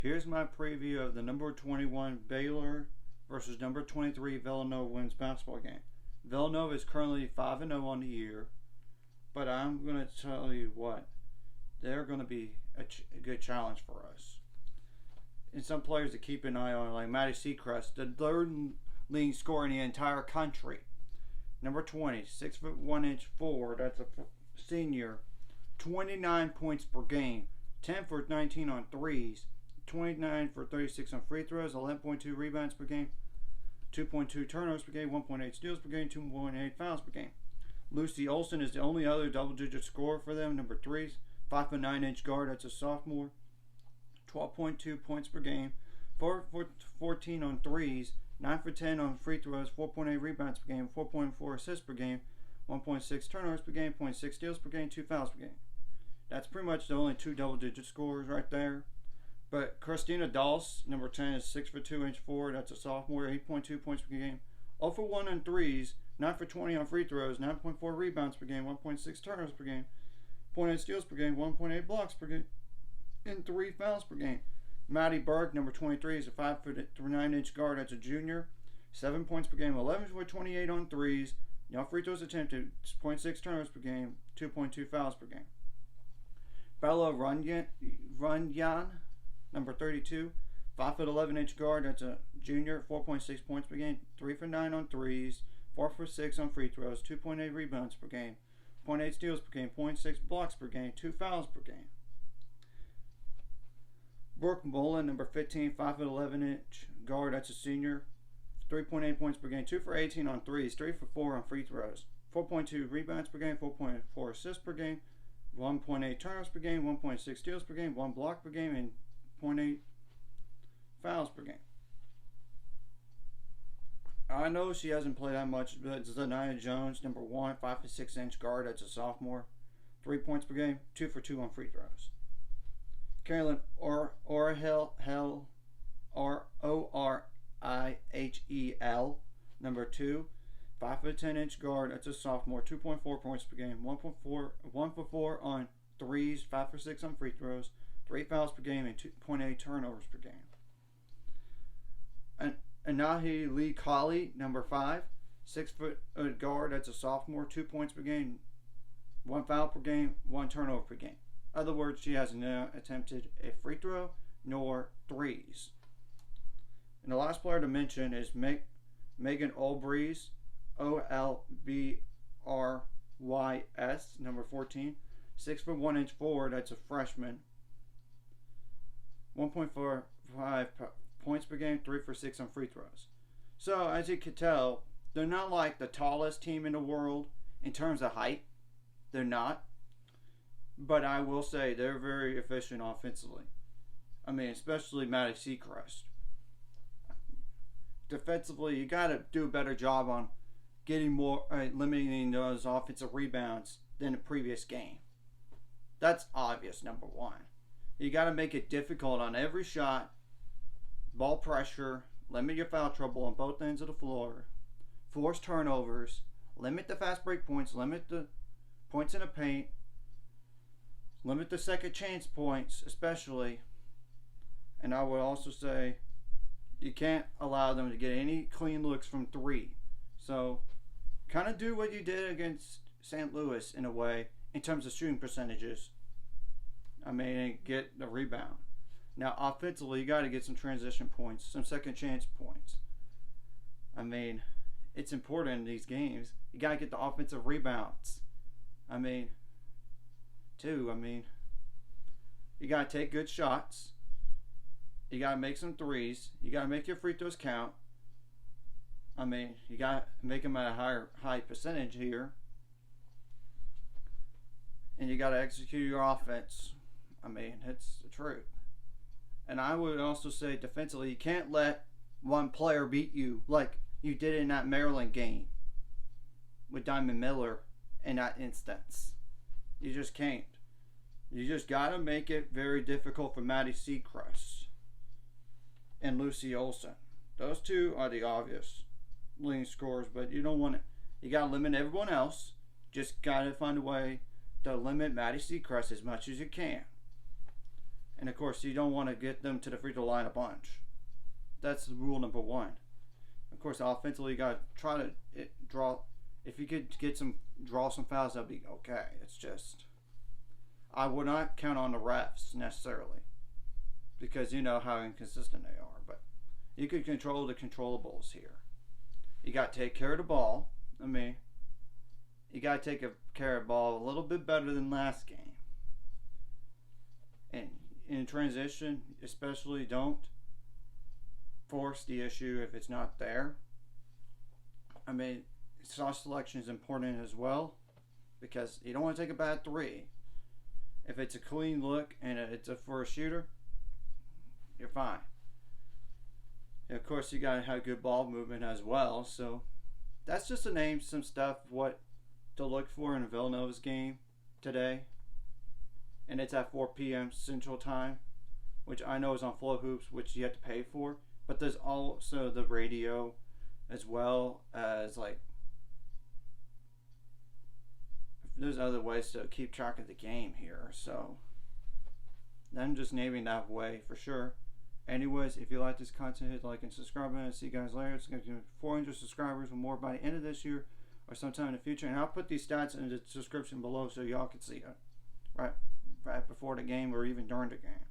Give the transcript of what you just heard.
Here's my preview of the number 21 Baylor versus number 23 Villanova women's basketball game. Villanova is currently 5-0 on the year, but I'm going to tell you what, they're going to be a good challenge for us. And some players to keep an eye on, like Maddie Seacrest, the third leading scorer in the entire country. Number 20, 6'1" forward, that's a senior, 29 points per game, 10 for 19 on threes, 29 for 36 on free throws, 11.2 rebounds per game, 2.2 turnovers per game, 1.8 steals per game, 2.8 fouls per game. Lucy Olson is the only other double-digit scorer for them. Number 3, 5'9" guard, that's a sophomore, 12.2 points per game, 4 for 14 on threes, 9 for 10 on free throws, 4.8 rebounds per game, 4.4 assists per game, 1.6 turnovers per game, 0.6 steals per game, 2 fouls per game. That's pretty much the only two double-digit scorers right there. But Christina Dawes, number 10, is 6'2" forward. That's a sophomore, 8.2 points per game, 0 for 1 on threes, 9 for 20 on free throws, 9.4 rebounds per game, 1.6 turnovers per game, 0.8 steals per game, 1.8 blocks per game, and 3 fouls per game. Maddie Burke, number 23, is a 5'9" guard. That's a junior, 7 points per game, 11 for 28 on threes, no free throws attempted, 0.6 turnovers per game, 2.2 fouls per game. Bella Runyan, number 32, 5'11" guard. That's a junior, 4.6 points per game, 3 for 9 on threes, 4 for 6 on free throws, 2.8 rebounds per game, 0.8 steals per game, 0.6 blocks per game, 2 fouls per game. Brooke Mullen, number 15, 5'11" guard. That's a senior, 3.8 points per game, 2 for 18 on threes, 3 for 4 on free throws, 4.2 rebounds per game, 4.4 assists per game, 1.8 turnovers per game, 1.6 steals per game, 1 block per game, and 0.8 fouls per game. I know she hasn't played that much, but Zanaya Jones, number 1, 5'6" guard. That's a sophomore, 3 points per game, 2 for 2 on free throws. Carolyn Orihel, Orihel, number 2, 5'10" guard. That's a sophomore, 2.4 points per game, 1 for 4 on threes, 5 for 6 on free throws, 3 fouls per game, and 2.8 turnovers per game. And Anahi Lee Colley, number 5, 6 foot guard. That's a sophomore, 2 points per game, 1 foul per game, 1 turnover per game. In other words, she hasn't attempted a free throw nor threes. And the last player to mention is Megan Olbrys, Olbrys, number 14, 6'1" forward. That's a freshman, 1.45 points per game, 3 for 6 on free throws. So as you can tell, they're not like the tallest team in the world in terms of height. They're not. But I will say they're very efficient offensively. I mean, especially Maddie Seacrest. Defensively, you got to do a better job on getting more, limiting those offensive rebounds than the previous game. That's obvious, number 1. You got to make it difficult on every shot, ball pressure, limit your foul trouble on both ends of the floor, force turnovers, limit the fast break points, limit the points in the paint, limit the second chance points, especially. And I would also say you can't allow them to get any clean looks from 3. So kind of do what you did against St. Louis in a way in terms of shooting percentages. I mean, get the rebound. Now, offensively, you got to get some transition points, some second chance points. I mean, it's important in these games. You got to get the offensive rebounds. I mean, you got to take good shots. You got to make some threes. You got to make your free throws count. I mean, you got to make them at a high percentage here. And you got to execute your offense. I mean, it's the truth. And I would also say defensively, you can't let one player beat you like you did in that Maryland game with Diamond Miller in that instance. You just can't. You just got to make it very difficult for Maddie Seacrest and Lucy Olson. Those two are the obvious leading scorers, but you don't want it. You got to limit everyone else. Just got to find a way to limit Maddie Seacrest as much as you can. And of course, you don't want to get them to the free throw line a bunch. That's rule number one. Of course, offensively, you got to try to draw. If you could draw some fouls, that'd be okay. It's just, I would not count on the refs necessarily, because you know how inconsistent they are. But you could control the controllables here. You got to take care of the ball. You got to take care of the ball a little bit better than last game. And in transition, especially, don't force the issue if it's not there. Shot selection is important as well, because you don't want to take a bad three. If it's a clean look and it's for a shooter, you're fine. And of course, you got to have good ball movement as well. So that's just to name some stuff what to look for in Villanova's game today. And it's at 4 p.m. Central Time, which I know is on Flow Hoops, which you have to pay for. But there's also the radio, as well as there's other ways to keep track of the game here. So I'm just naming that way for sure. Anyways, if you like this content, hit like and subscribe, and I'll see you guys later. It's going to be 400 subscribers or more by the end of this year or sometime in the future. And I'll put these stats in the description below so y'all can see it right before the game or even during the game.